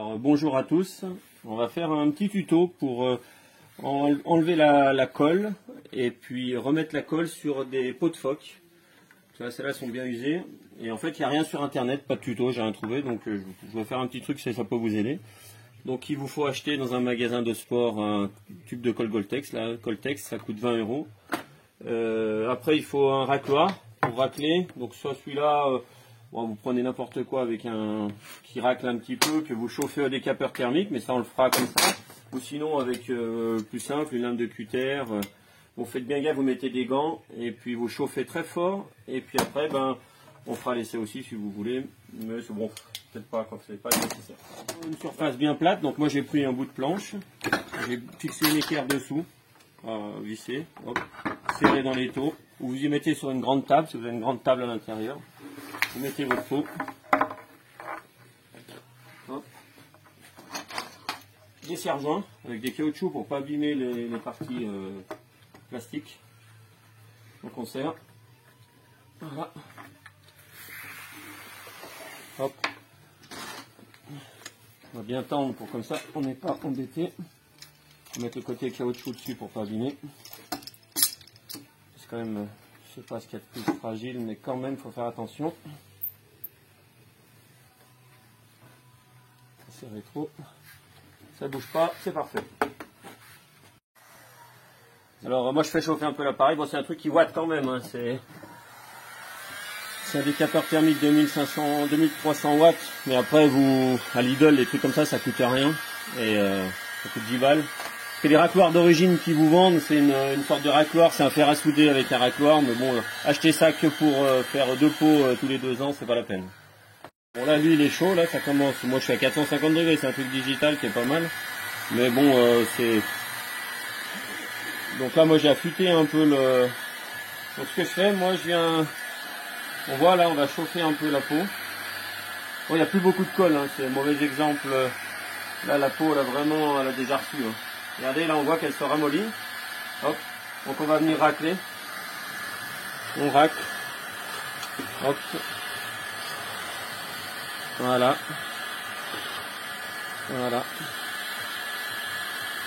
Alors, bonjour à tous, on va faire un petit tuto pour enlever la colle et puis remettre la colle sur des pots de phoque. Celles-là sont bien usées et en fait il n'y a rien sur internet, pas de tuto, j'ai rien trouvé, donc je vais faire un petit truc si ça peut vous aider. Donc il vous faut acheter dans un magasin de sport un tube de colle Goltex, la Goltex ça coûte 20 €. Après il faut un racloir pour racler, donc soit celui-là, bon, vous prenez n'importe quoi avec un qui racle un petit peu, que vous chauffez au décapeur thermique, mais ça on le fera comme ça, ou sinon avec plus simple, une lame de cutter. Vous faites bien gaffe, vous mettez des gants et puis vous chauffez très fort, et puis après on fera l'essai aussi si vous voulez, mais c'est bon, peut-être pas quand c'est pas nécessaire. Une surface bien plate, donc moi j'ai pris un bout de planche, j'ai fixé une équerre dessous, visser, hop, serré dans les taux. Vous y mettez sur une grande table, si vous avez une grande table à l'intérieur, vous mettez votre pot, hop. Des serre-joints avec des caoutchoucs pour pas abîmer les parties plastiques. Donc on serre, voilà, hop, on va bien tendre pour comme ça on n'est pas embêté. On va mettre le côté caoutchouc dessus pour pas abîmer. C'est quand même, je sais pas ce qu'il y a de plus fragile, mais quand même faut faire attention. Serrer trop, ça bouge pas, c'est parfait. Alors moi je fais chauffer un peu l'appareil, bon c'est un truc qui watt quand même, hein. C'est un décapeur thermique 2500, 2300 watts, mais après vous, à Lidl, les trucs comme ça coûte rien, et ça coûte 10 balles. C'est les racloirs d'origine qui vous vendent, c'est une sorte de racloir, c'est un fer à souder avec un racloir, mais bon, acheter ça que pour faire 2 pots tous les 2 ans, c'est pas la peine. Bon là lui il est chaud, là ça commence, moi je suis à 450 degrés, c'est un truc digital qui est pas mal, mais bon c'est... Donc là moi j'ai affûté un peu le... Donc ce que je fais, moi je viens... On voit là, on va chauffer un peu la peau. Bon il n'y a plus beaucoup de colle, hein. C'est un mauvais exemple. Là la peau là vraiment elle a déjà reçu. Hein. Regardez là on voit qu'elle se ramollit. Hop. Donc on va venir racler. On racle. Hop. Voilà. Voilà.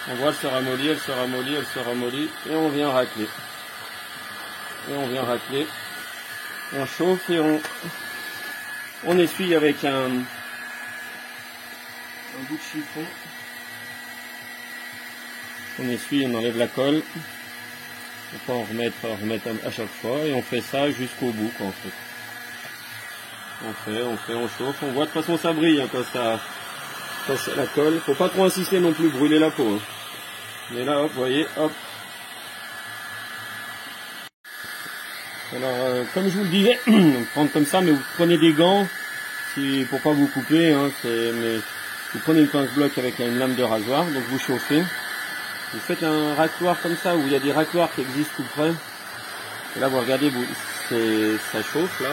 On voit elle se ramollit, elle se ramollit, elle se ramollit. Et on vient racler. Et on vient racler. On chauffe et on essuie avec un bout de chiffon. On essuie, on enlève la colle. On peut en remettre à chaque fois et on fait ça jusqu'au bout quoi, en fait. On chauffe, on voit de toute façon ça brille hein, quand ça la colle. Faut pas trop insister non plus, brûler la peau. Hein. Mais là hop, vous voyez, hop. Alors comme je vous le disais, prendre comme ça, mais vous prenez des gants pour pas vous couper, hein, mais vous prenez une pince-bloc avec une lame de rasoir, donc vous chauffez. Vous faites un racloir comme ça, où il y a des racloirs qui existent tout près. Et là vous regardez, ça chauffe là,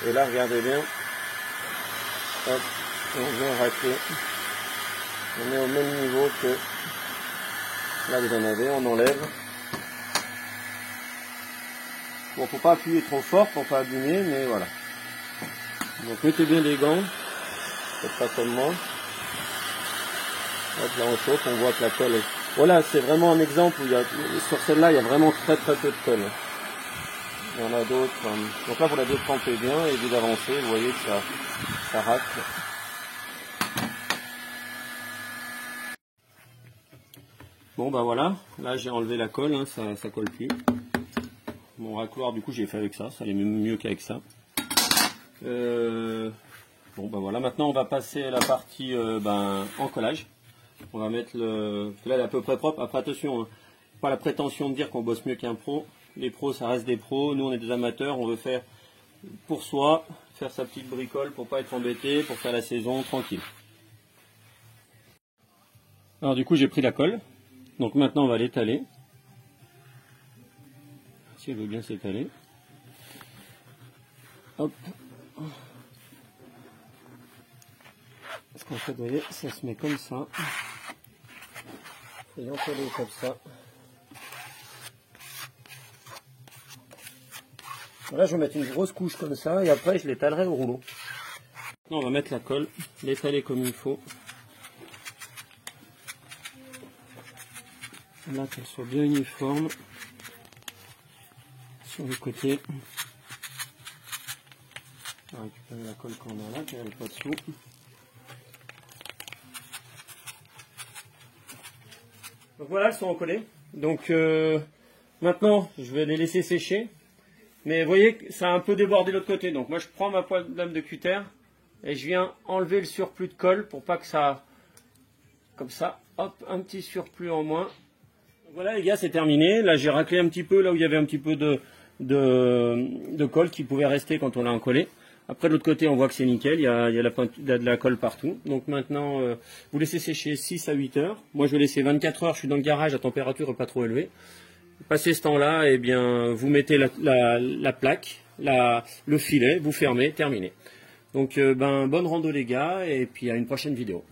et là regardez bien. Hop, on vient racler. On est au même niveau que là vous en avez, on enlève. Bon, faut pas appuyer trop fort pour pas abîmer, mais voilà. Donc mettez bien les gants, faites pas comme moi. Hop, là on chauffe, on voit que la colle est... Voilà, c'est vraiment un exemple où sur celle-là il y a vraiment très peu de colle. Il y en a d'autres. Donc là vous la détrempez bien et vous avancez, vous voyez que ça racle. Bon bah voilà, là j'ai enlevé la colle, hein, ça colle plus. Mon racloir du coup j'ai fait avec ça allait mieux qu'avec ça. Bon bah voilà, maintenant on va passer à la partie en collage. On va mettre le... Là elle est à peu près propre, après attention, hein, pas la prétention de dire qu'on bosse mieux qu'un pro. Les pros ça reste des pros, nous on est des amateurs, on veut faire pour soi, faire sa petite bricole pour pas être embêté, pour faire la saison tranquille. Alors du coup j'ai pris la colle, donc maintenant on va l'étaler. Si elle veut bien s'étaler. Hop. Parce qu'en fait, vous voyez, ça se met comme ça. Et on colle comme ça. Là, je vais mettre une grosse couche comme ça et après, je l'étalerai au rouleau. On va mettre la colle, l'étaler comme il faut. Là, qu'elle soit bien uniforme sur le côté. On va récupérer la colle qu'on a là, qu'elle n'est pas dessous. Donc voilà, elles sont recollées. Donc maintenant, je vais les laisser sécher. Mais vous voyez, ça a un peu débordé de l'autre côté. Donc moi, je prends ma poêle d'âme de cutter et je viens enlever le surplus de colle pour pas que ça... Comme ça, hop, un petit surplus en moins. Voilà les gars, c'est terminé. Là, j'ai raclé un petit peu là où il y avait un petit peu de colle qui pouvait rester quand on l'a encollé. Après, de l'autre côté, on voit que c'est nickel. Il y a de la colle partout. Donc maintenant, vous laissez sécher 6 à 8 heures. Moi, je vais laisser 24 heures. Je suis dans le garage à température pas trop élevée. Passé ce temps-là, eh bien, vous mettez la plaque, le filet, vous fermez, terminé. Donc, bonne rando les gars, et puis à une prochaine vidéo.